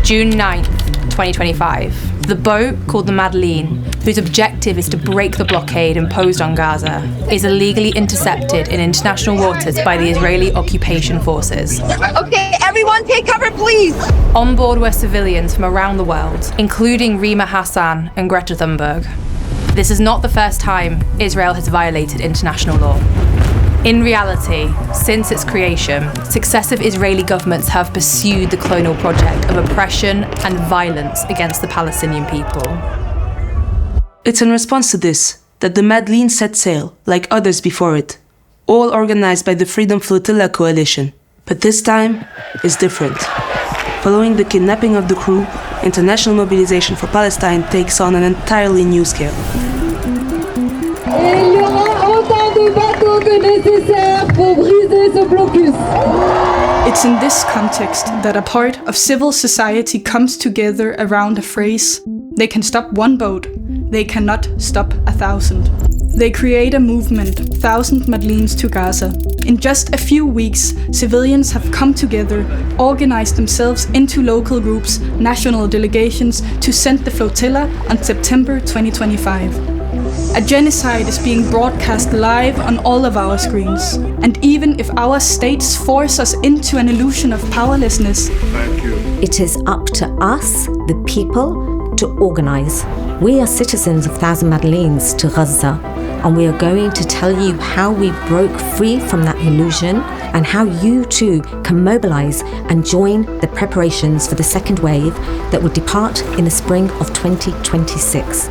June 9th, 2025. The boat, called the Madeleine, whose objective is to break the blockade imposed on Gaza, is illegally intercepted in international waters by the Israeli occupation forces. Okay, everyone take cover, please! On board were civilians from around the world, including Rima Hassan and Greta Thunberg. This is not the first time Israel has violated international law. In reality, since its creation, successive Israeli governments have pursued the colonial project of oppression and violence against the Palestinian people. It's in response to this that the Madeleine set sail, like others before it, all organized by the Freedom Flotilla Coalition. But this time is different. Following the kidnapping of the crew, international mobilization for Palestine takes on an entirely new scale. It's in this context that a part of civil society comes together around a phrase: they can stop one boat, they cannot stop 1,000. They create a movement, Thousand Madleens To Gaza. In just a few weeks, civilians have come together, organized themselves into local groups, national delegations, to send the flotilla on September 2025. A genocide is being broadcast live on all of our screens. And even if our states force us into an illusion of powerlessness, it is up to us, the people, to organize. We are citizens of Thousand Madleens To Gaza, and we are going to tell you how we broke free from that illusion and how you too can mobilize and join the preparations for the second wave that will depart in the spring of 2026.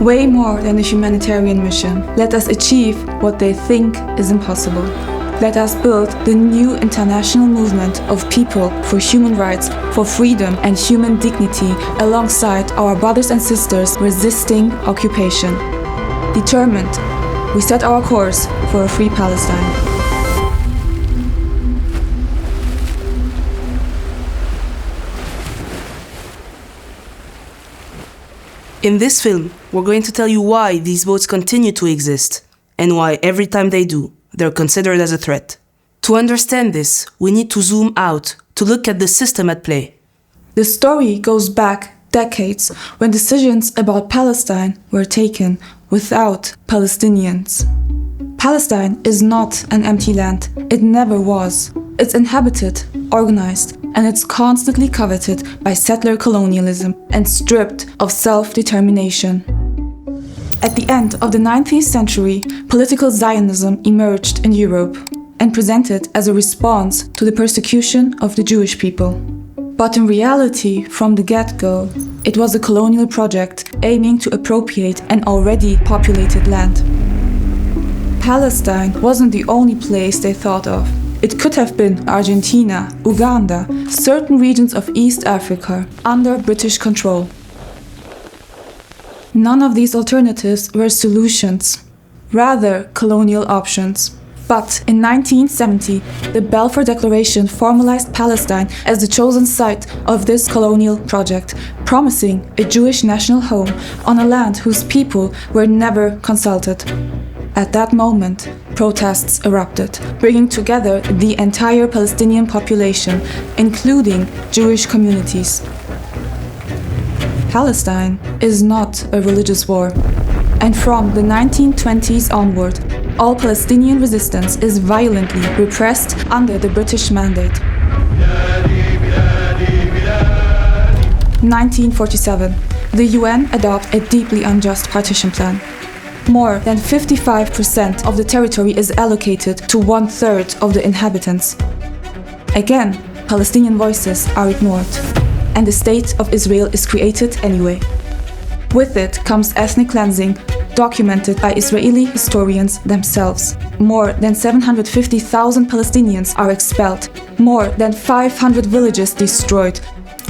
Way more than a humanitarian mission. Let us achieve what they think is impossible. Let us build the new international movement of people for human rights, for freedom and human dignity, alongside our brothers and sisters resisting occupation. Determined, we set our course for a free Palestine. In this film, we're going to tell you why these boats continue to exist, and why every time they do, they're considered as a threat. To understand this, we need to zoom out, to look at the system at play. The story goes back decades when decisions about Palestine were taken without Palestinians. Palestine is not an empty land. It never was. It's inhabited, organized, and it's constantly coveted by settler colonialism and stripped of self-determination. At the end of the 19th century, political Zionism emerged in Europe and presented as a response to the persecution of the Jewish people. But in reality, from the get-go, it was a colonial project aiming to appropriate an already populated land. Palestine wasn't the only place they thought of. It could have been Argentina, Uganda, certain regions of East Africa under British control. None of these alternatives were solutions, rather colonial options. But in 1970, the Balfour Declaration formalized Palestine as the chosen site of this colonial project, promising a Jewish national home on a land whose people were never consulted. At that moment, protests erupted, bringing together the entire Palestinian population, including Jewish communities. Palestine is not a religious war, and from the 1920s onward, all Palestinian resistance is violently repressed under the British mandate. 1947, the UN adopts a deeply unjust partition plan. More than 55% of the territory is allocated to 1/3 of the inhabitants. Again, Palestinian voices are ignored, and the State of Israel is created anyway. With it comes ethnic cleansing, documented by Israeli historians themselves. More than 750,000 Palestinians are expelled, more than 500 villages destroyed,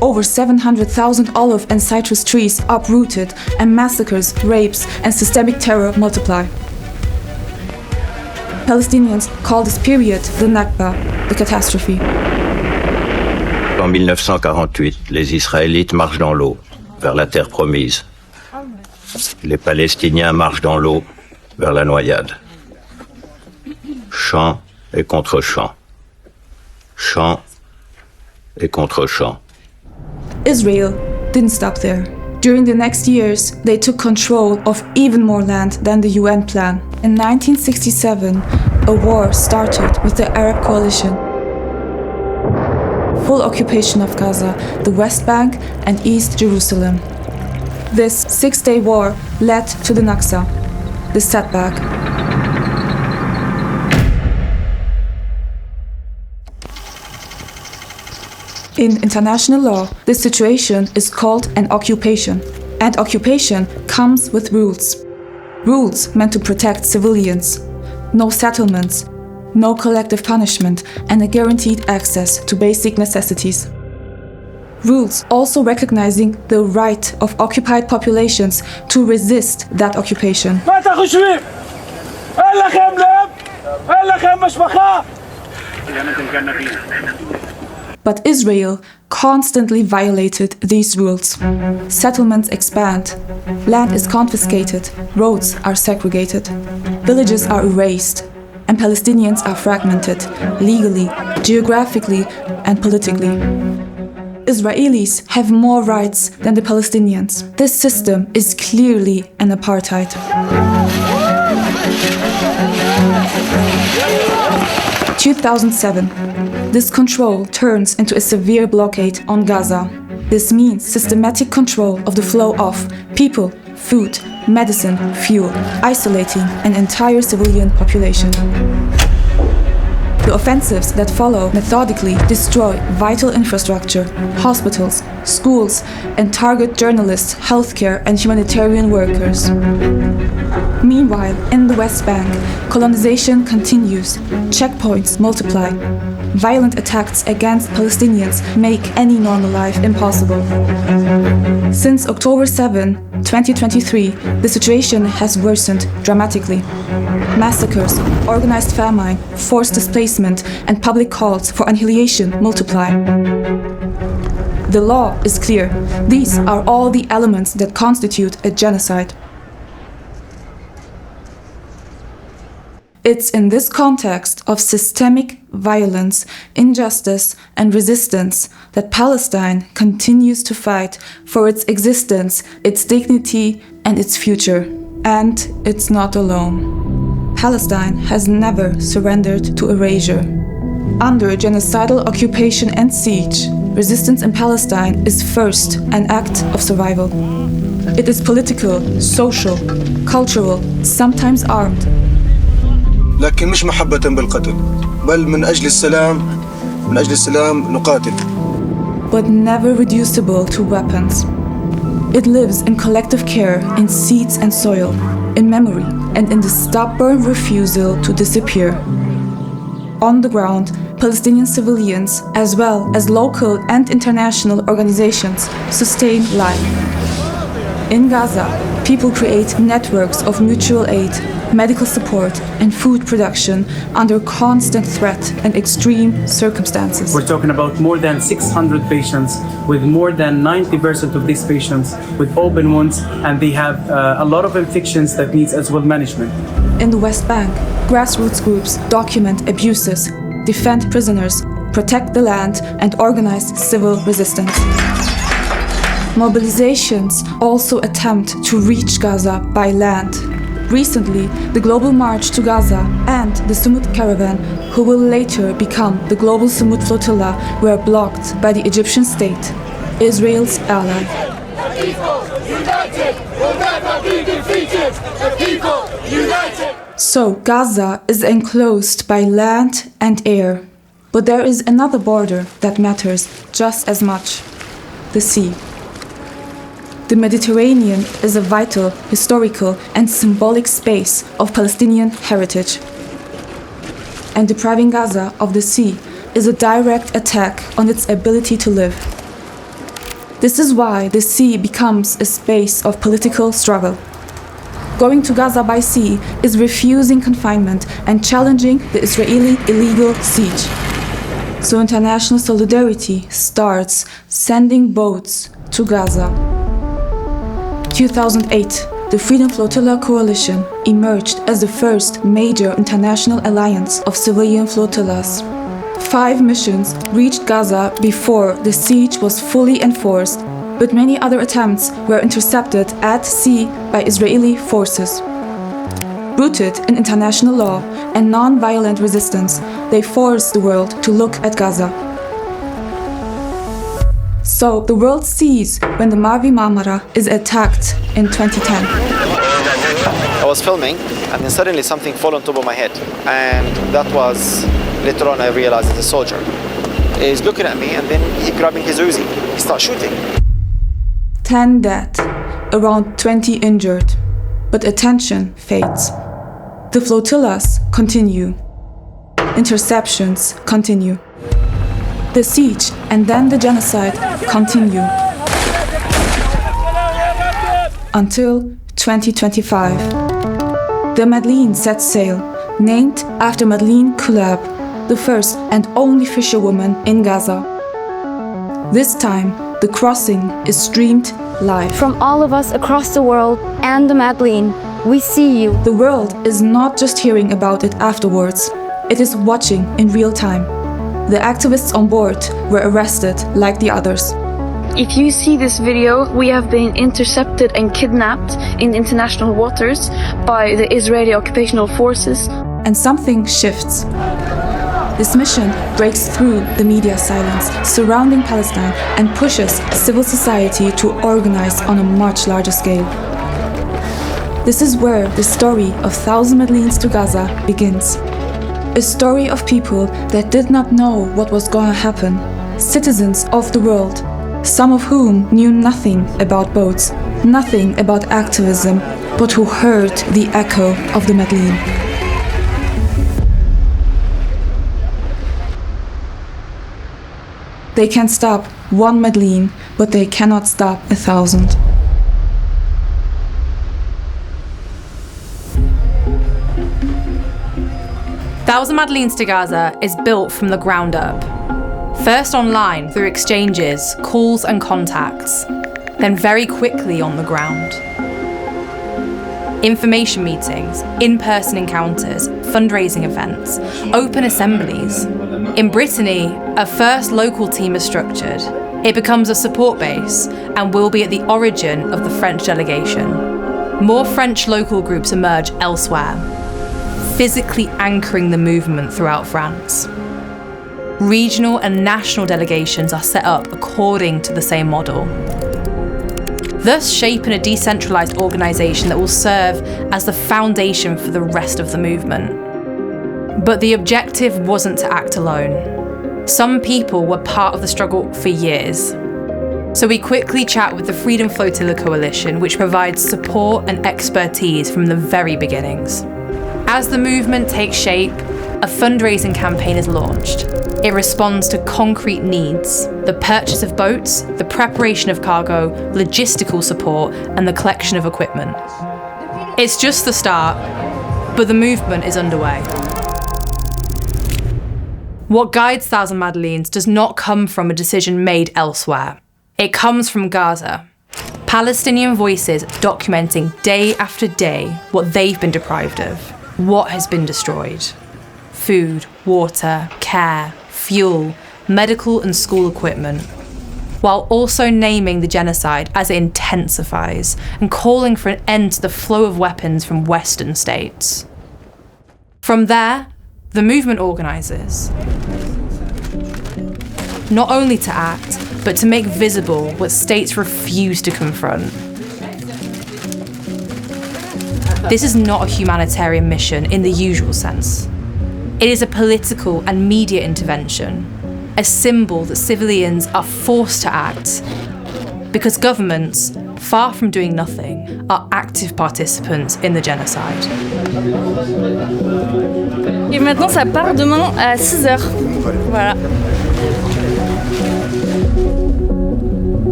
over 700,000 olive and citrus trees uprooted, and massacres, rapes, and systemic terror multiply. Palestinians call this period the Nakba, the catastrophe. En 1948, les Israélites marchent dans l'eau, vers la terre promise. Les Palestiniens marchent dans l'eau, vers la noyade. Chant et contre-chant. Chant et contre-chant. Israel didn't stop there. During the next years, they took control of even more land than the UN plan. In 1967, a war started with the Arab coalition. Full occupation of Gaza, the West Bank and East Jerusalem. This 6-day war led to the Nakba, the setback. In international law, this situation is called an occupation. And occupation comes with rules. Rules meant to protect civilians. No settlements, no collective punishment, and a guaranteed access to basic necessities. Rules also recognizing the right of occupied populations to resist that occupation. But Israel constantly violated these rules. Settlements expand, land is confiscated, roads are segregated, villages are erased, and Palestinians are fragmented legally, geographically, and politically. Israelis have more rights than the Palestinians. This system is clearly an apartheid. 2007. This control turns into a severe blockade on Gaza. This means systematic control of the flow of people, food, medicine, fuel, isolating an entire civilian population. The offensives that follow methodically destroy vital infrastructure, hospitals, schools, and target journalists, healthcare, and humanitarian workers. Meanwhile, in the West Bank, colonization continues, checkpoints multiply. Violent attacks against Palestinians make any normal life impossible. Since October 7, 2023, the situation has worsened dramatically. Massacres, organized famine, forced displacement, and public calls for annihilation multiply. The law is clear. These are all the elements that constitute a genocide. It's in this context of systemic violence, injustice, and resistance that Palestine continues to fight for its existence, its dignity, and its future. And it's not alone. Palestine has never surrendered to erasure. Under genocidal occupation and siege, resistance in Palestine is first an act of survival. It is political, social, cultural, sometimes armed. لكن مش محبة بالقتل بل من أجل السلام نقاتل. But never reducible to weapons. It lives in collective care, in seeds and soil, in memory, and in the stubborn refusal to disappear. On the ground, Palestinian civilians, as well as local and international organizations, sustain life. In Gaza, people create networks of mutual aid, medical support, and food production under constant threat and extreme circumstances. We're talking about more than 600 patients, with more than 90% of these patients with open wounds, and they have a lot of infections that needs as well management. In the West Bank, grassroots groups document abuses, defend prisoners, protect the land, and organize civil resistance. Mobilizations also attempt to reach Gaza by land. Recently, the Global March to Gaza and the Sumud Caravan, who will later become the Global Sumud Flotilla, were blocked by the Egyptian state, Israel's ally. The people united will never be defeated. The people united. So Gaza is enclosed by land and air. But there is another border that matters just as much: the sea. The Mediterranean is a vital, historical, and symbolic space of Palestinian heritage. And depriving Gaza of the sea is a direct attack on its ability to live. This is why the sea becomes a space of political struggle. Going to Gaza by sea is refusing confinement and challenging the Israeli illegal siege. So international solidarity starts sending boats to Gaza. 2008, the Freedom Flotilla Coalition emerged as the first major international alliance of civilian flotillas. 5 missions reached Gaza before the siege was fully enforced, but many other attempts were intercepted at sea by Israeli forces. Rooted in international law and non-violent resistance, they forced the world to look at Gaza. So the world sees when the Mavi Marmara is attacked in 2010. I was filming and then suddenly something fell on top of my head, and that was, later on I realized it's a soldier. He's looking at me and then he grabbing his Uzi. He starts shooting. 10 dead, around 20 injured, but attention fades. The flotillas continue. Interceptions continue. The siege and then the genocide continue. Until 2025. The Madleen set sail, named after Madleen Kulab, the first and only fisherwoman in Gaza. This time, the crossing is streamed live. From all of us across the world and the Madleen, we see you. The world is not just hearing about it afterwards, it is watching in real time. The activists on board were arrested like the others. If you see this video, we have been intercepted and kidnapped in international waters by the Israeli occupational forces. And something shifts. This mission breaks through the media silence surrounding Palestine and pushes civil society to organize on a much larger scale. This is where the story of Thousand Madleens to Gaza begins. A story of people that did not know what was going to happen. Citizens of the world, some of whom knew nothing about boats, nothing about activism, but who heard the echo of the Madleen. They can stop one Madleen, but they cannot stop 1,000. Thousand Madleens to Gaza is built from the ground up. First online through exchanges, calls and contacts, then very quickly on the ground. Information meetings, in-person encounters, fundraising events, open assemblies. In Brittany, a first local team is structured. It becomes a support base and will be at the origin of the French delegation. More French local groups emerge elsewhere, physically anchoring the movement throughout France. Regional and national delegations are set up according to the same model, thus shaping a decentralized organization that will serve as the foundation for the rest of the movement. But the objective wasn't to act alone. Some people were part of the struggle for years. So we quickly chat with the Freedom Flotilla Coalition, which provides support and expertise from the very beginnings. As the movement takes shape, a fundraising campaign is launched. It responds to concrete needs: the purchase of boats, the preparation of cargo, logistical support, and the collection of equipment. It's just the start, but the movement is underway. What guides Thousand Madleens does not come from a decision made elsewhere. It comes from Gaza. Palestinian voices documenting day after day what they've been deprived of, what has been destroyed. Food, water, care, fuel, medical and school equipment, while also naming the genocide as it intensifies and calling for an end to the flow of weapons from Western states. From there, the movement organises, not only to act, but to make visible what states refuse to confront. This is not a humanitarian mission in the usual sense. It is a political and media intervention, a symbol that civilians are forced to act, because governments, far from doing nothing, are active participants in the genocide. Et maintenant, ça part demain à 6h. Voilà.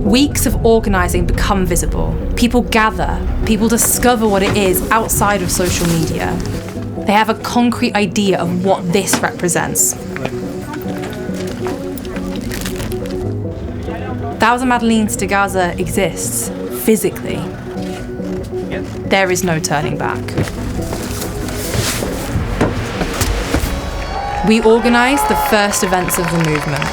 Weeks of organising become visible. People gather, people discover what it is outside of social media. They have a concrete idea of what this represents. Thousand Madleens to Gaza exists, physically. There is no turning back. We organised the first events of the movement,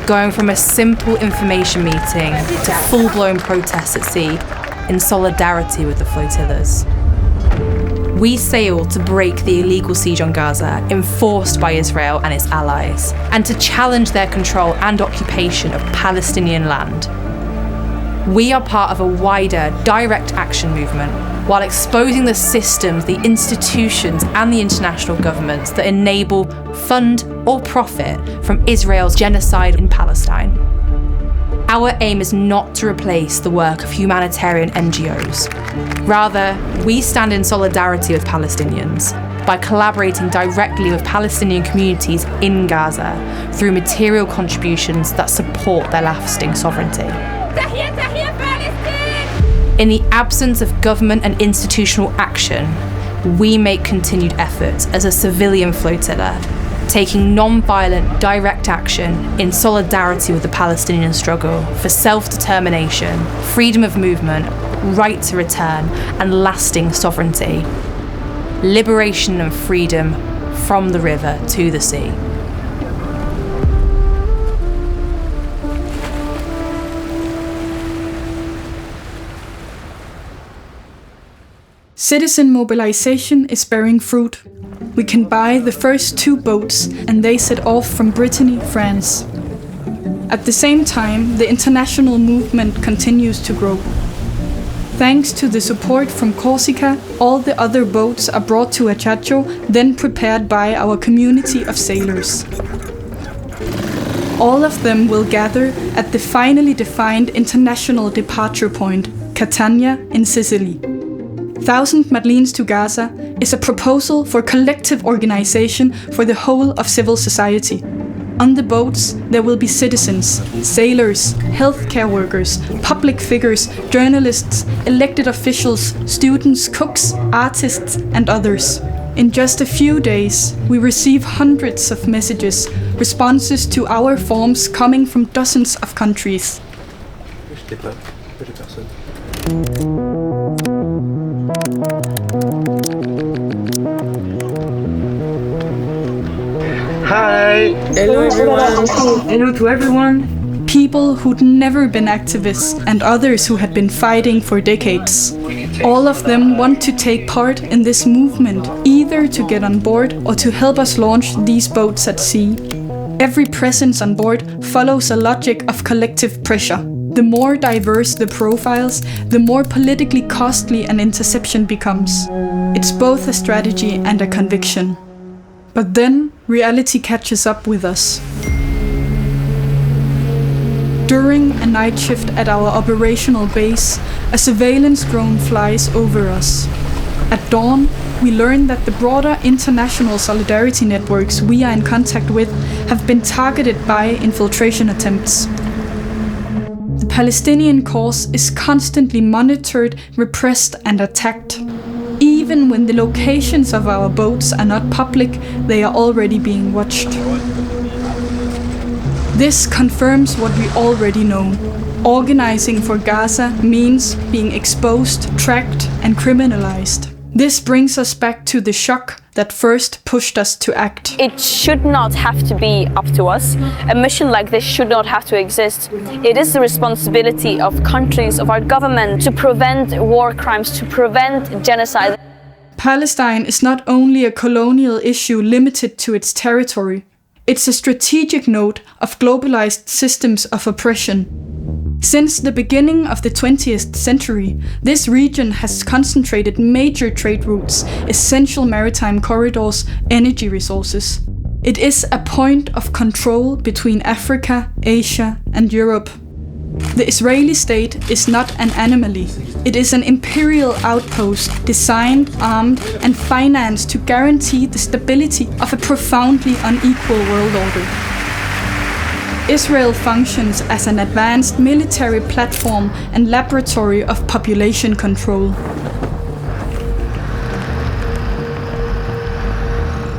going from a simple information meeting to full-blown protests at sea in solidarity with the flotillas. We sailed to break the illegal siege on Gaza enforced by Israel and its allies, and to challenge their control and occupation of Palestinian land. We are part of a wider direct action movement while exposing the systems, the institutions and the international governments that enable, fund or profit from Israel's genocide in Palestine. Our aim is not to replace the work of humanitarian NGOs. Rather, we stand in solidarity with Palestinians by collaborating directly with Palestinian communities in Gaza through material contributions that support their lasting sovereignty. In the absence of government and institutional action, we make continued efforts as a civilian flotilla, taking non-violent direct action in solidarity with the Palestinian struggle for self-determination, freedom of movement, right to return, and lasting sovereignty. Liberation and freedom from the river to the sea. Citizen mobilization is bearing fruit. We can buy the first 2 boats and they set off from Brittany, France. At the same time, the international movement continues to grow. Thanks to the support from Corsica, all the other boats are brought to Ajaccio, then prepared by our community of sailors. All of them will gather at the finally defined international departure point, Catania in Sicily. Thousand Madleens to Gaza is a proposal for collective organization for the whole of civil society. On the boats, there will be citizens, sailors, healthcare workers, public figures, journalists, elected officials, students, cooks, artists, and others. In just a few days, we receive hundreds of messages, responses to our forms coming from dozens of countries. Hi! Hello everyone! Hello to everyone! People who'd never been activists and others who had been fighting for decades. All of them want to take part in this movement, either to get on board or to help us launch these boats at sea. Every presence on board follows a logic of collective pressure. The more diverse the profiles, the more politically costly an interception becomes. It's both a strategy and a conviction. But then, reality catches up with us. During a night shift at our operational base, a surveillance drone flies over us. At dawn, we learn that the broader international solidarity networks we are in contact with have been targeted by infiltration attempts. The Palestinian cause is constantly monitored, repressed, and attacked. Even when the locations of our boats are not public, they are already being watched. This confirms what we already know. Organizing for Gaza means being exposed, tracked, and criminalized. This brings us back to the shock that first pushed us to act. It should not have to be up to us. A mission like this should not have to exist. It is the responsibility of countries, of our government, to prevent war crimes, to prevent genocide. Palestine is not only a colonial issue limited to its territory. It's a strategic node of globalized systems of oppression. Since the beginning of the 20th century, this region has concentrated major trade routes, essential maritime corridors, energy resources. It is a point of control between Africa, Asia, and Europe. The Israeli state is not an anomaly. It is an imperial outpost designed, armed, and financed to guarantee the stability of a profoundly unequal world order. Israel functions as an advanced military platform and laboratory of population control.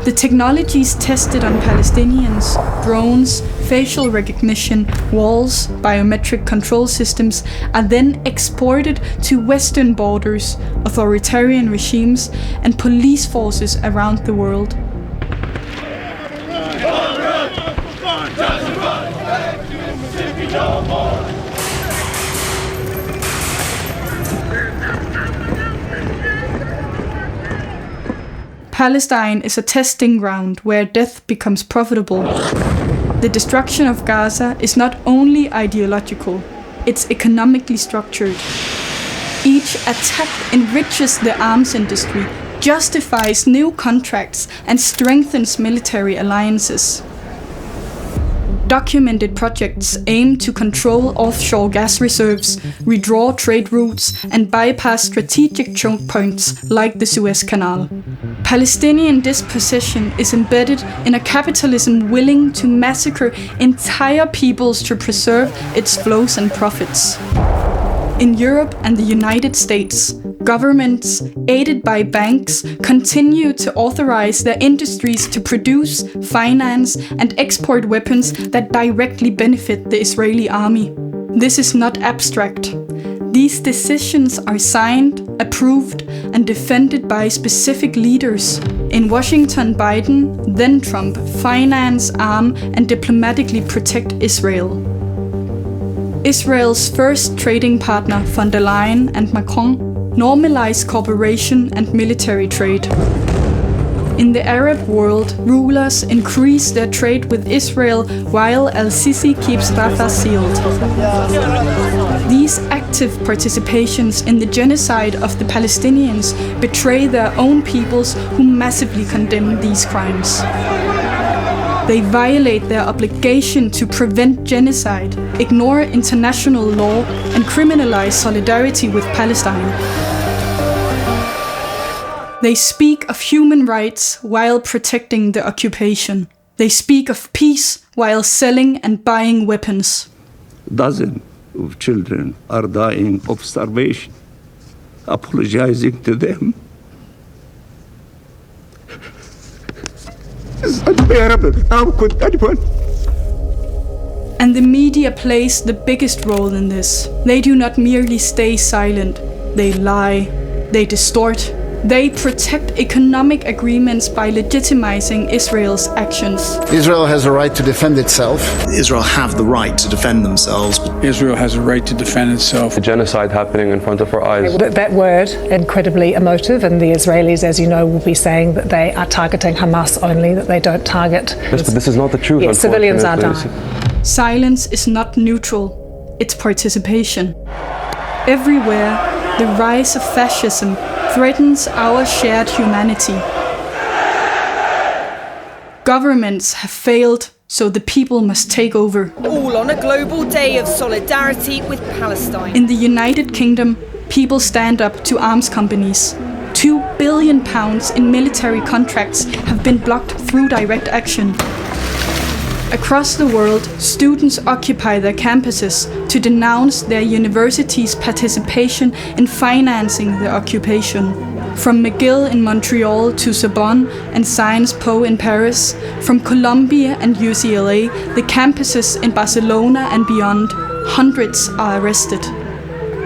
The technologies tested on Palestinians, drones, facial recognition, walls, biometric control systems, are then exported to Western borders, authoritarian regimes, and police forces around the world. Palestine is a testing ground where death becomes profitable. The destruction of Gaza is not only ideological, it's economically structured. Each attack enriches the arms industry, justifies new contracts, and strengthens military alliances. Documented projects aim to control offshore gas reserves, redraw trade routes, and bypass strategic choke points like the Suez Canal. Palestinian dispossession is embedded in a capitalism willing to massacre entire peoples to preserve its flows and profits. In Europe and the United States, governments, aided by banks, continue to authorize their industries to produce, finance, and export weapons that directly benefit the Israeli army. This is not abstract. These decisions are signed, approved, and defended by specific leaders. In Washington, Biden, then Trump, finance, arm, and diplomatically protect Israel. Israel's first trading partner, von der Leyen and Macron, normalized cooperation and military trade. In the Arab world, rulers increase their trade with Israel while al-Sisi keeps Rafah sealed. These active participations in the genocide of the Palestinians betray their own peoples who massively condemn these crimes. They violate their obligation to prevent genocide, ignore international law, and criminalize solidarity with Palestine. They speak of human rights while protecting the occupation. They speak of peace while selling and buying weapons. Dozens of children are dying of starvation. Apologizing to them is unbearable. How could anyone? And the media plays the biggest role in this. They do not merely stay silent. They lie. They distort. They protect economic agreements by legitimizing Israel's actions. Israel has a right to defend itself. Israel have the right to defend themselves. Israel has a right to defend itself. The genocide happening in front of our eyes. That word, incredibly emotive, and the Israelis, as you know, will be saying that they are targeting Hamas only, that they don't target. Yes, but this is not the truth. Yes, civilians are dying. Silence is not neutral, it's participation. Everywhere, the rise of fascism threatens our shared humanity. Governments have failed, so the people must take over. All on a global day of solidarity with Palestine. In the United Kingdom, people stand up to arms companies. £2 billion in military contracts have been blocked through direct action. Across the world, students occupy their campuses to denounce their university's participation in financing the occupation. From McGill in Montreal to Sorbonne and Sciences Po in Paris, from Columbia and UCLA, the campuses in Barcelona and beyond, hundreds are arrested.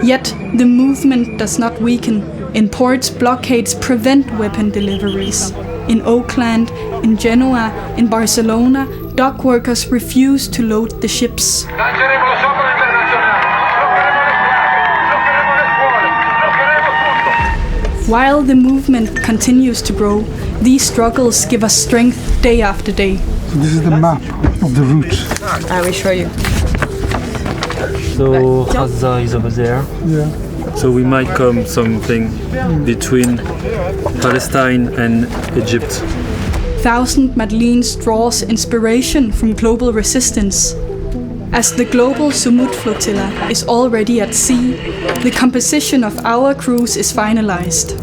Yet, the movement does not weaken. In ports, blockades prevent weapon deliveries. In Oakland, in Genoa, in Barcelona, dock workers refuse to load the ships. While the movement continues to grow, these struggles give us strength day after day. So this is the map of the route. I will show you. So Gaza is over there. Yeah. So we might come something between Palestine and Egypt. Thousand Madleens draws inspiration from global resistance. As the global Sumut flotilla is already at sea, the composition of our crews is finalized.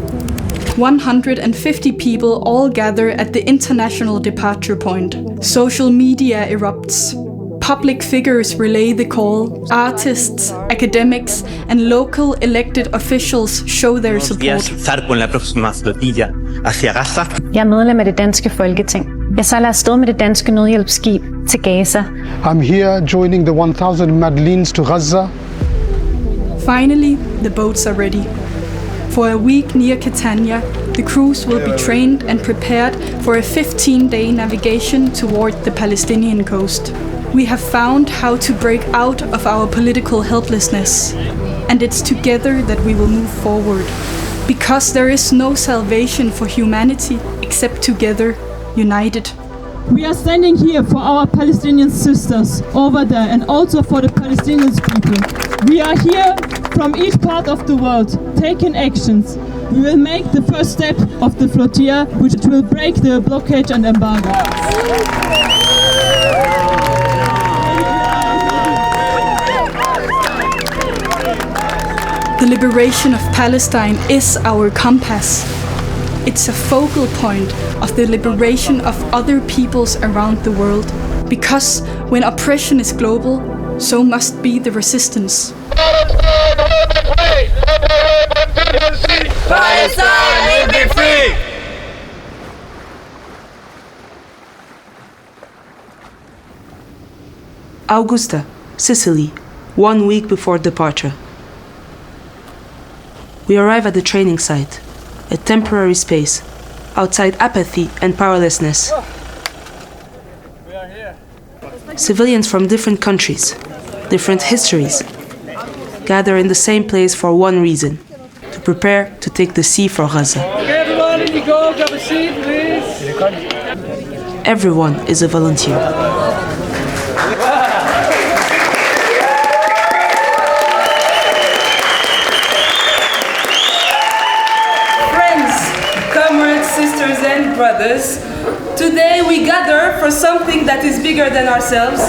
150 people all gather at the international departure point. Social media erupts. Public figures relay the call, artists, academics, and local elected officials show their support. Jeg er medlem af det danske Folketing. Jeg sejler afsted med det danske nødhjælpsskib til Gaza. I'm here joining the 1000 Madleens to Gaza. Finally, the boats are ready. For a week near Catania, the crews will be trained and prepared for a 15-day navigation toward the Palestinian coast. We have found how to break out of our political helplessness, and it's together that we will move forward. Because there is no salvation for humanity except together, united. We are standing here for our Palestinian sisters over there and also for the Palestinian people. We are here from each part of the world, taking actions. We will make the first step of the flotilla, which will break the blockade and embargo. The liberation of Palestine is our compass. It's a focal point of the liberation of other peoples around the world. Because when oppression is global, so must be the resistance. Palestine will be free! Augusta, Sicily, 1 week before departure. We arrive at the training site, a temporary space, outside apathy and powerlessness. Civilians from different countries, different histories, gather in the same place for one reason: to prepare to take the sea for Gaza. Okay, everyone, in you go, grab a seat, please. Everyone is a volunteer. Sisters and brothers, today we gather for something that is bigger than ourselves.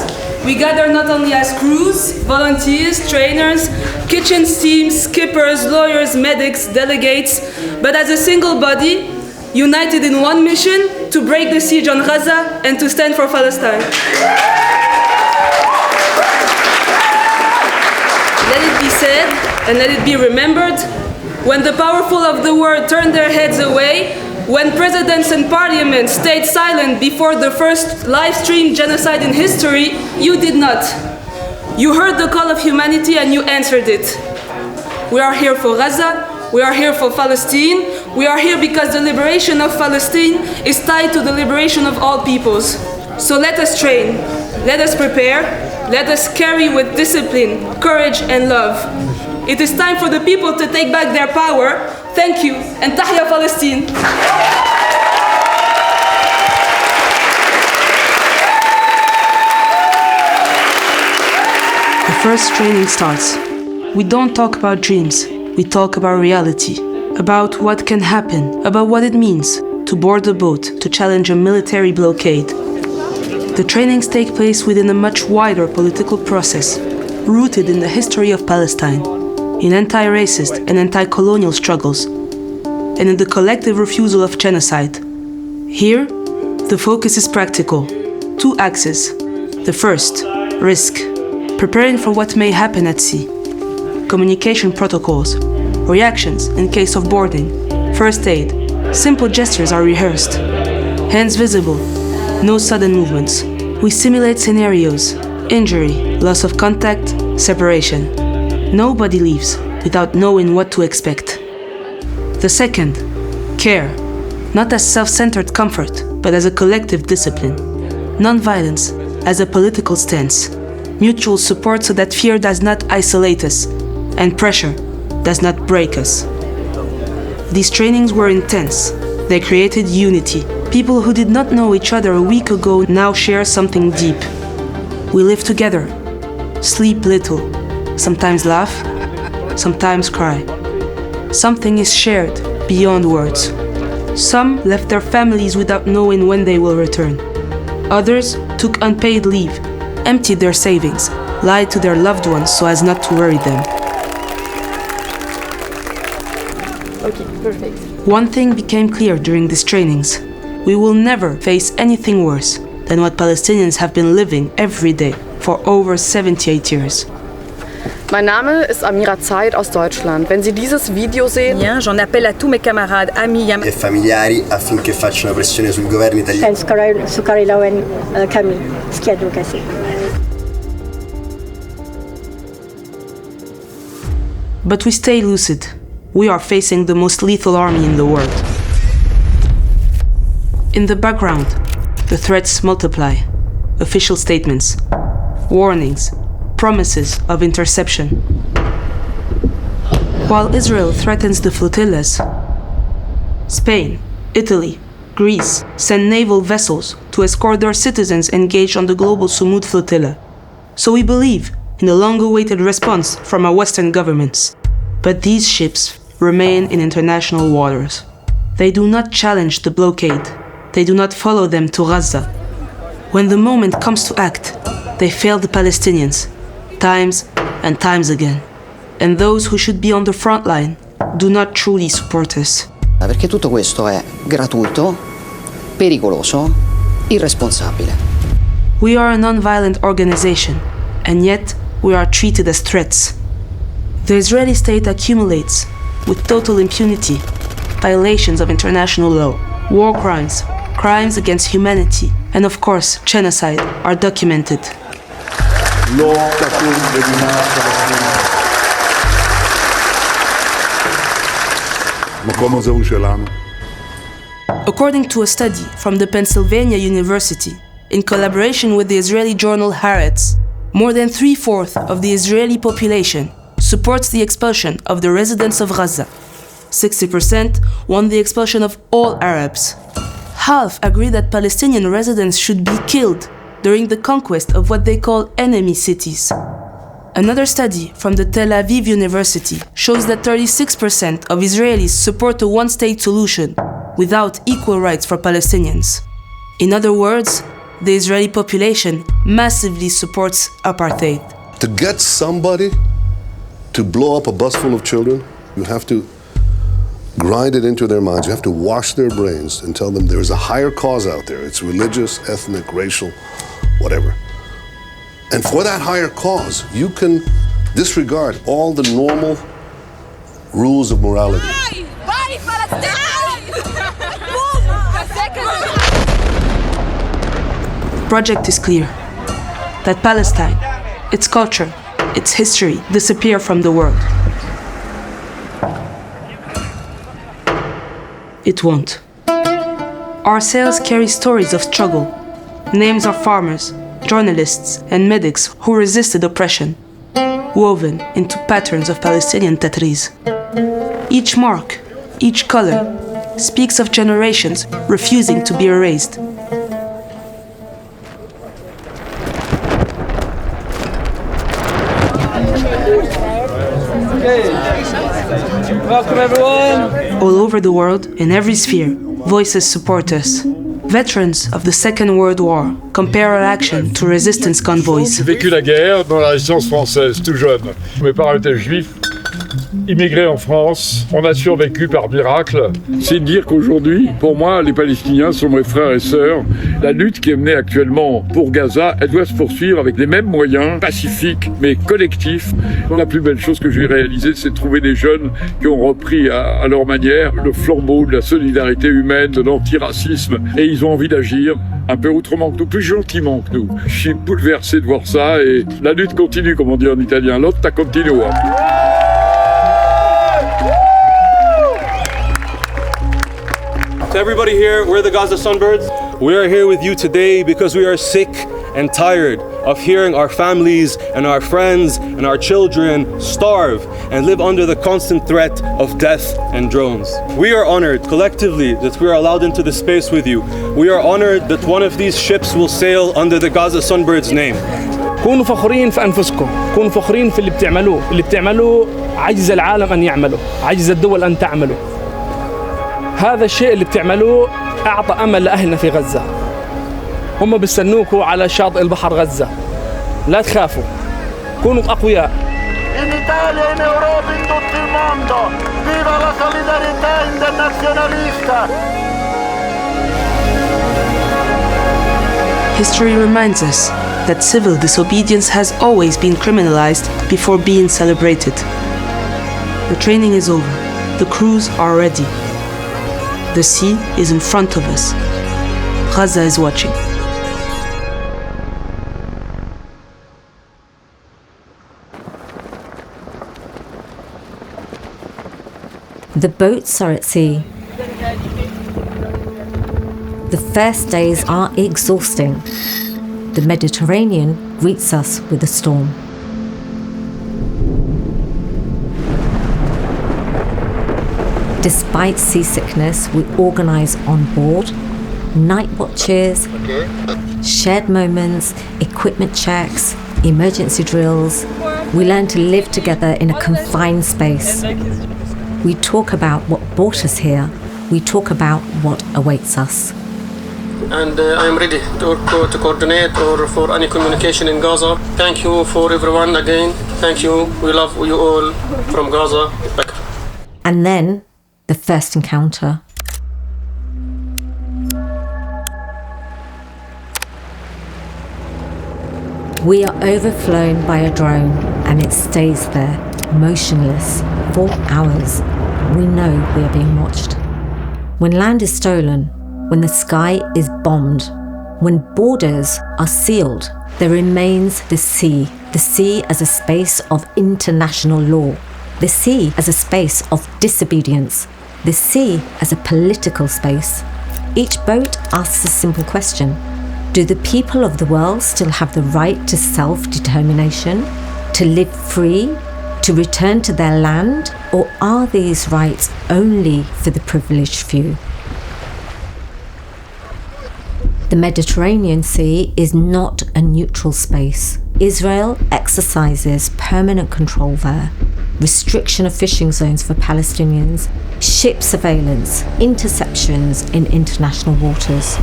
We gather not only as crews, volunteers, trainers, kitchen teams, skippers, lawyers, medics, delegates, but as a single body, united in one mission to break the siege on Gaza and to stand for Palestine. Let it be said and let it be remembered, when the powerful of the world turned their heads away, when presidents and parliaments stayed silent before the first live-streamed genocide in history, you did not. You heard the call of humanity and you answered it. We are here for Gaza, we are here for Palestine, we are here because the liberation of Palestine is tied to the liberation of all peoples. So let us train, let us prepare, let us carry with discipline, courage and love. It is time for the people to take back their power. Thank you, and Tahya Palestine. The first training starts. We don't talk about dreams, we talk about reality, about what can happen, about what it means to board a boat to challenge a military blockade. The trainings take place within a much wider political process, rooted in the history of Palestine, in anti-racist and anti-colonial struggles, and in the collective refusal of genocide. Here, the focus is practical. 2 axes. The first, risk, preparing for what may happen at sea. Communication protocols, reactions in case of boarding, first aid, simple gestures are rehearsed. Hands visible, no sudden movements. We simulate scenarios: injury, loss of contact, separation. Nobody leaves without knowing what to expect. The second, care, not as self-centered comfort, but as a collective discipline. Non-violence as a political stance. Mutual support so that fear does not isolate us, and pressure does not break us. These trainings were intense. They created unity. People who did not know each other a week ago now share something deep. We live together, sleep little, sometimes laugh, sometimes cry. Something is shared beyond words. Some left their families without knowing when they will return. Others took unpaid leave, emptied their savings, lied to their loved ones so as not to worry them. Okay, perfect. One thing became clear during these trainings. We will never face anything worse than what Palestinians have been living every day for over 78 years. Mein Name ist Amira Zeit aus Deutschland. Wenn Sie dieses Video sehen, j'en appelle à tous mes camarades, amis e familiari affinché facciano pressione sul governo italiano. But we stay lucid. We are facing the most lethal army in the world. In the background, the threats multiply. Official statements, warnings, promises of interception. While Israel threatens the flotillas, Spain, Italy, Greece send naval vessels to escort their citizens engaged on the global Sumud flotilla. So we believe in a long-awaited response from our Western governments. But these ships remain in international waters. They do not challenge the blockade. They do not follow them to Gaza. When the moment comes to act, they fail the Palestinians, times and times again. And those who should be on the front line do not truly support us. Perché tutto questo è gratuito, pericoloso, irresponsabile. We are a non-violent organization, and yet we are treated as threats. The Israeli state accumulates, with total impunity, violations of international law, war crimes, crimes against humanity, and of course, genocide are documented. According to a study from the Pennsylvania University, in collaboration with the Israeli journal Haaretz, more than 3/4 of the Israeli population supports the expulsion of the residents of Gaza. 60% want the expulsion of all Arabs. Half agree that Palestinian residents should be killed during the conquest of what they call enemy cities. Another study from the Tel Aviv University shows that 36% of Israelis support a one-state solution without equal rights for Palestinians. In other words, the Israeli population massively supports apartheid. To get somebody to blow up a bus full of children, you have to grind it into their minds. You have to wash their brains and tell them there is a higher cause out there. It's religious, ethnic, racial, whatever. And for that higher cause, you can disregard all the normal rules of morality. The project is clear, that Palestine, its culture, its history disappear from the world. It won't. Our sails carry stories of struggle, names of farmers, journalists, and medics who resisted oppression, woven into patterns of Palestinian tatris. Each mark, each color, speaks of generations refusing to be erased. Welcome everyone! All over the world, in every sphere, voices support us. Veterans of the Second World War compare our action to resistance convoys. J'ai vécu la guerre dans la résistance française, tout jeune. Mes parents étaient juifs, immigrés en France. On a survécu par miracle. C'est dire qu'aujourd'hui, pour moi, les Palestiniens sont mes frères et sœurs. La lutte qui est menée actuellement pour Gaza, elle doit se poursuivre avec les mêmes moyens, pacifiques, mais collectifs. La plus belle chose que j'ai réalisée, c'est de trouver des jeunes qui ont repris à leur manière le flambeau de la solidarité humaine, de l'antiracisme, et ils ont envie d'agir un peu autrement que nous, plus gentiment que nous. Je suis bouleversé de voir ça, et la lutte continue, comme on dit en italien. Lotta continua. To everybody here, we're the Gaza Sunbirds. We are here with you today because we are sick and tired of hearing our families and our friends and our children starve and live under the constant threat of death and drones. We are honored collectively that we are allowed into this space with you. We are honored that one of these ships will sail under the Gaza Sunbirds name. كونوا فخورين في أنفسكم، كونوا فخورين في اللي بتعملوه عجز العالم أن يعمله، عجز الدول أن تعمله. هذا الشيء اللي بتعملوه أعطى أمل لأهلنا في غزة. هم بيستنوكوا على شاطئ البحر غزة. لا تخافوا، كونوا أقوياء. In Italia e in Europa, in tutto il mondo, viva la solidarietà internazionalista! History reminds us that civil disobedience has always been criminalized before being celebrated. The training is over. The crews are ready. The sea is in front of us. Gaza is watching. The boats are at sea. The first days are exhausting. The Mediterranean greets us with a storm. Despite seasickness, we organise on board night watches, shared moments, equipment checks, emergency drills. We learn to live together in a confined space. We talk about what brought us here. We talk about what awaits us. And I am ready to coordinate or for any communication in Gaza. Thank you for everyone again. Thank you. We love you all from Gaza. Back. And then the first encounter. We are overflown by a drone and it stays there, motionless, for hours. We know we are being watched. When land is stolen, when the sky is bombed, when borders are sealed, there remains the sea as a space of international law, the sea as a space of disobedience, the sea as a political space. Each boat asks a simple question. Do the people of the world still have the right to self-determination, to live free, to return to their land, or are these rights only for the privileged few? The Mediterranean Sea is not a neutral space. Israel exercises permanent control there, restriction of fishing zones for Palestinians, ship surveillance, interceptions in international waters.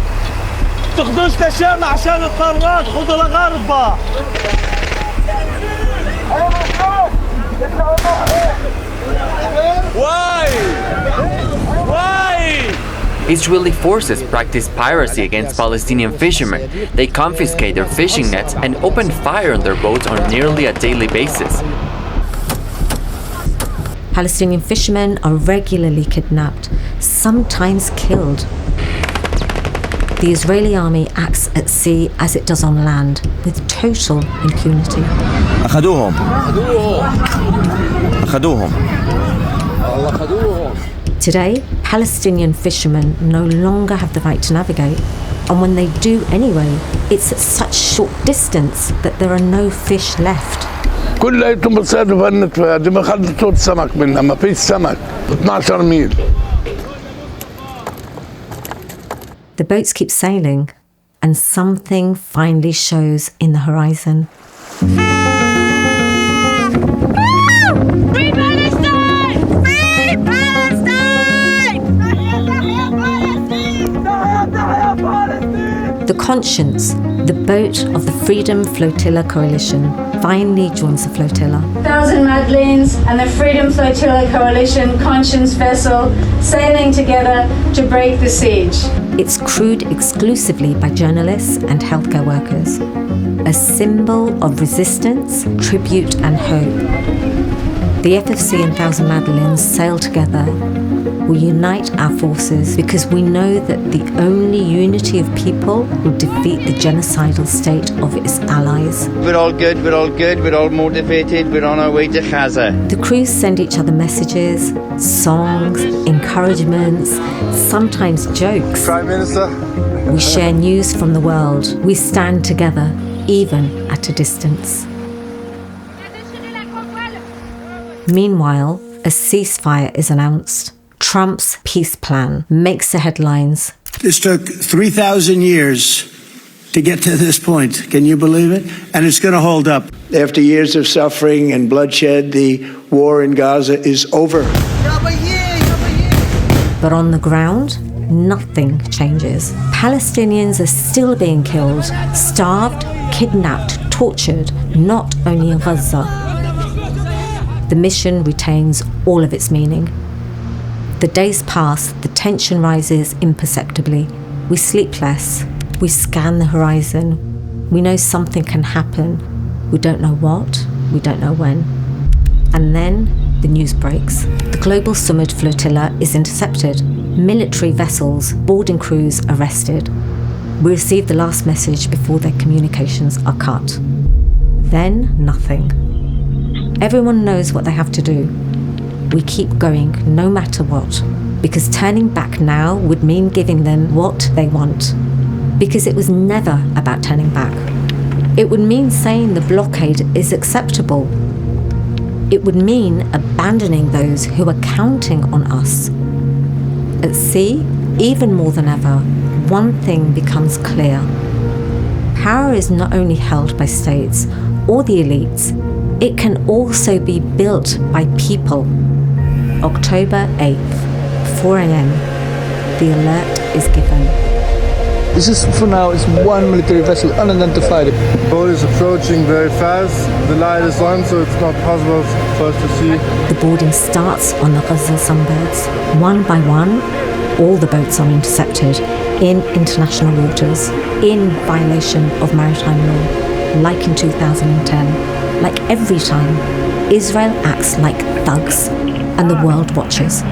Israeli forces practice piracy against Palestinian fishermen. They confiscate their fishing nets and open fire on their boats on nearly a daily basis. Palestinian fishermen are regularly kidnapped, sometimes killed. The Israeli army acts at sea as it does on land, with total impunity. Today, Palestinian fishermen no longer have the right to navigate, and when they do anyway, it's at such short distance that there are no fish left. The boats keep sailing, and something finally shows in the horizon. Free Palestine! Free Palestine! The Conscience, the boat of the Freedom Flotilla Coalition, finally joins the flotilla. Thousand Madleens and the Freedom Flotilla Coalition Conscience vessel sailing together to break the siege. It's crewed exclusively by journalists and healthcare workers, a symbol of resistance, tribute and hope. The FFC and Thousand Madleens sail together. We unite our forces because we know that the only unity of people will defeat the genocidal state of its allies. We're all good, we're all good, we're all motivated, we're on our way to Gaza. The crews send each other messages, songs, encouragements, sometimes jokes. Prime Minister. We share news from the world. We stand together, even at a distance. Meanwhile, a ceasefire is announced. Trump's peace plan makes the headlines. This took 3,000 years to get to this point. Can you believe it? And it's going to hold up. After years of suffering and bloodshed, the war in Gaza is over. But on the ground, nothing changes. Palestinians are still being killed, starved, kidnapped, tortured, not only in Gaza. The mission retains all of its meaning. The days pass, the tension rises imperceptibly. We sleep less. We scan the horizon. We know something can happen. We don't know what, we don't know when. And then the news breaks. The global Sumud flotilla is intercepted. Military vessels, boarding crews arrested. We receive the last message before their communications are cut. Then nothing. Everyone knows what they have to do. We keep going no matter what, because turning back now would mean giving them what they want. Because it was never about turning back. It would mean saying the blockade is acceptable. It would mean abandoning those who are counting on us. At sea, even more than ever, one thing becomes clear. Power is not only held by states or the elites, it can also be built by people. October 8th, 4 a.m. The alert is given. This is, for now, it's one military vessel, unidentified. The boat is approaching very fast. The light is on, so it's not possible for us to see. The boarding starts on the Gaza sunbirds. One by one, all the boats are intercepted in international waters, in violation of maritime law, like in 2010. Like every time, Israel acts like thugs, and the world watches.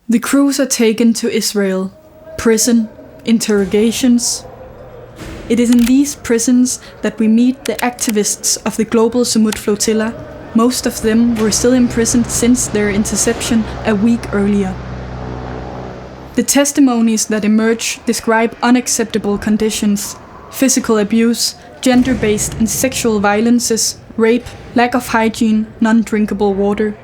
The crews are taken to Israel, prison, interrogations. It is in these prisons that we meet the activists of the global Sumud flotilla. Most of them were still imprisoned since their interception a week earlier. The testimonies that emerge describe unacceptable conditions: physical abuse, gender-based and sexual violences, rape, lack of hygiene, non-drinkable water.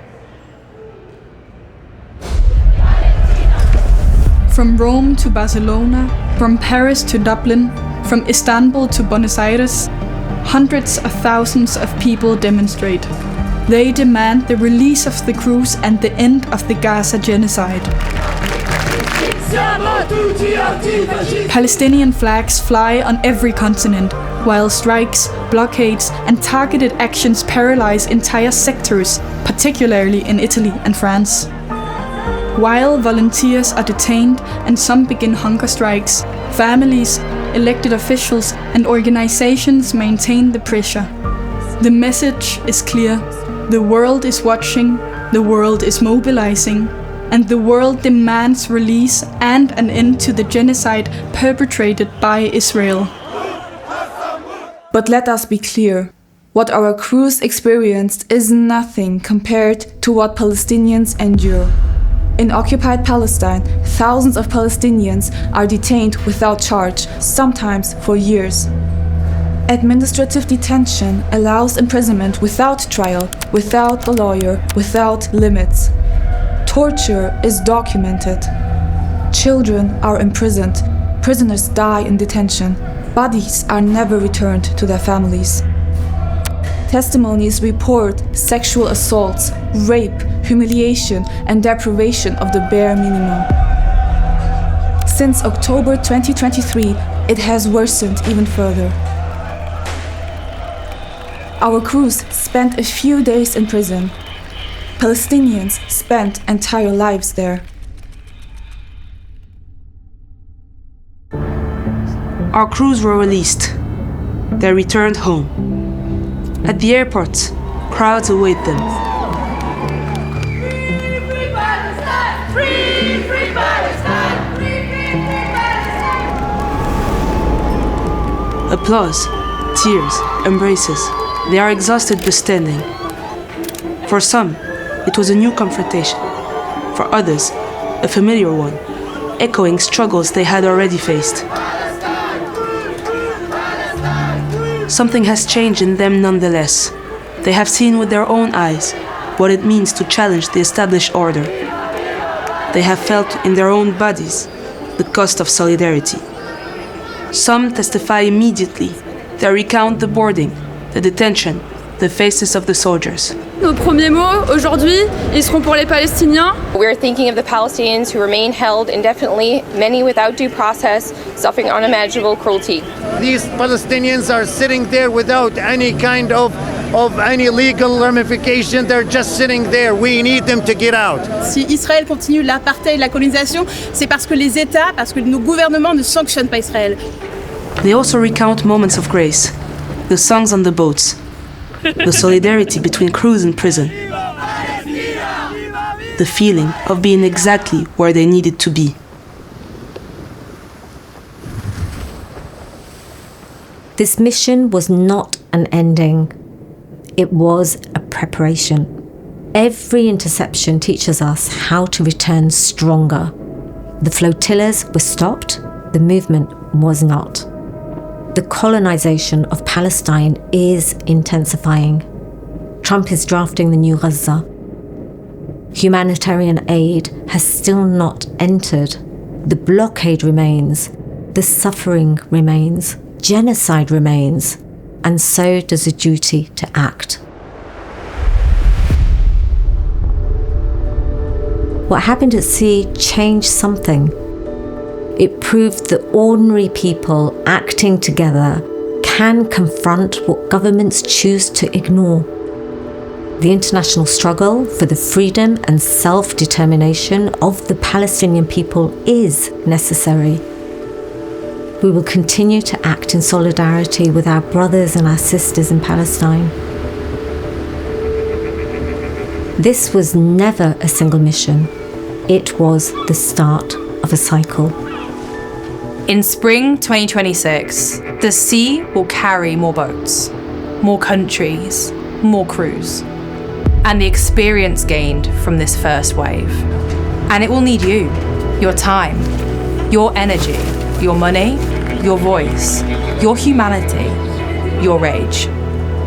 From Rome to Barcelona, from Paris to Dublin, from Istanbul to Buenos Aires, hundreds of thousands of people demonstrate. They demand the release of the crews and the end of the Gaza genocide. Palestinian flags fly on every continent, while strikes, blockades, and targeted actions paralyze entire sectors, particularly in Italy and France. While volunteers are detained and some begin hunger strikes, families, elected officials, and organizations maintain the pressure. The message is clear: the world is watching, the world is mobilizing, and the world demands release and an end to the genocide perpetrated by Israel. But let us be clear. What our crews experienced is nothing compared to what Palestinians endure. In occupied Palestine, thousands of Palestinians are detained without charge, sometimes for years. Administrative detention allows imprisonment without trial, without a lawyer, without limits. Torture is documented. Children are imprisoned. Prisoners die in detention. Bodies are never returned to their families. Testimonies report sexual assaults, rape, humiliation, and deprivation of the bare minimum. Since October 2023, it has worsened even further. Our crews spent a few days in prison. Palestinians spent entire lives there. Our crews were released. They returned home. At the airport, crowds await them. Applause, tears, embraces. They are exhausted but standing. For some, it was a new confrontation. For others, a familiar one, echoing struggles they had already faced. Something has changed in them nonetheless. They have seen with their own eyes what it means to challenge the established order. They have felt in their own bodies the cost of solidarity. Some testify immediately. They recount the boarding, the detention, the faces of the soldiers. Nos premiers mots aujourd'hui, ils seront pour les Palestiniens. We're thinking of the Palestinians who remain held indefinitely, many without due process, suffering unimaginable cruelty. These Palestinians are sitting there without any kind of of any legal ramification. They're just sitting there. We need them to get out. Si Israël continue l'apartheid, la colonisation, c'est parce que les États, parce que nos gouvernements ne sanctionnent pas Israël. They also recount moments of grace, the songs on the boats, the solidarity between crews in prison, the feeling of being exactly where they needed to be. This mission was not an ending. It was a preparation. Every interception teaches us how to return stronger. The flotillas were stopped, the movement was not. The colonization of Palestine is intensifying. Trump is drafting the new Gaza. Humanitarian aid has still not entered. The blockade remains. The suffering remains. Genocide remains. And so does a duty to act. What happened at sea changed something. It proved that ordinary people acting together can confront what governments choose to ignore. The international struggle for the freedom and self-determination of the Palestinian people is necessary. We will continue to act in solidarity with our brothers and our sisters in Palestine. This was never a single mission. It was the start of a cycle. In spring 2026, the sea will carry more boats, more countries, more crews, and the experience gained from this first wave. And it will need you, your time, your energy, your money, your voice, your humanity, your rage.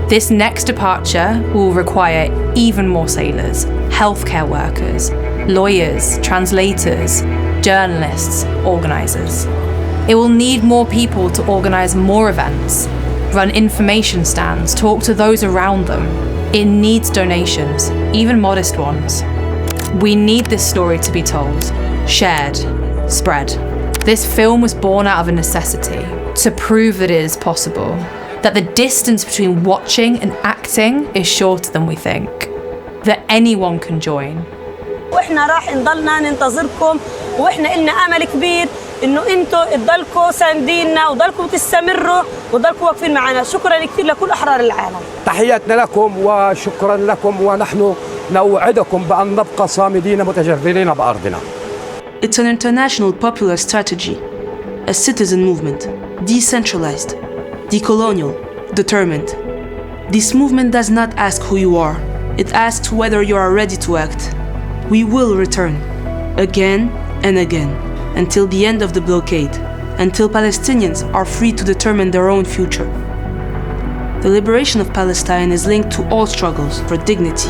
This next departure will require even more sailors, healthcare workers, lawyers, translators, journalists, organisers. It will need more people to organise more events, run information stands, talk to those around them. It needs donations, even modest ones. We need this story to be told, shared, spread. This film was born out of a necessity to prove that it is possible, that the distance between watching and acting is shorter than we think, that anyone can join. واحنا راح نضلنا ننتظركم واحنا إلنا أمل كبير إنه أنتوا تضلكوا سانديننا وضلكوا تستمروا وضلكوا واقفين معنا. شكرا كثير لكل أحرار العالم. تحياتنا لكم وشكرا لكم ونحن نوعدكم بأن نبقى صامدين متجردين بأرضنا. It's an international popular strategy, a citizen movement, decentralized, decolonial, determined. This movement does not ask who you are, it asks whether you are ready to act. We will return, again and again, until the end of the blockade, until Palestinians are free to determine their own future. The liberation of Palestine is linked to all struggles for dignity,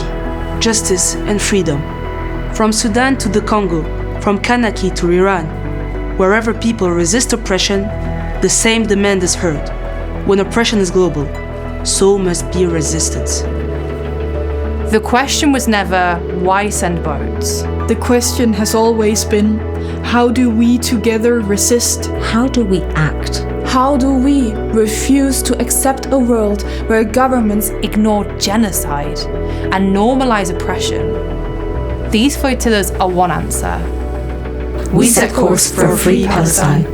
justice and freedom. From Sudan to the Congo, from Kanaki to Iran, wherever people resist oppression, the same demand is heard. When oppression is global, so must be resistance. The question was never, why send boats? The question has always been, how do we together resist? How do we act? How do we refuse to accept a world where governments ignore genocide and normalize oppression? These flotillas are one answer. We set course for a free Palestine.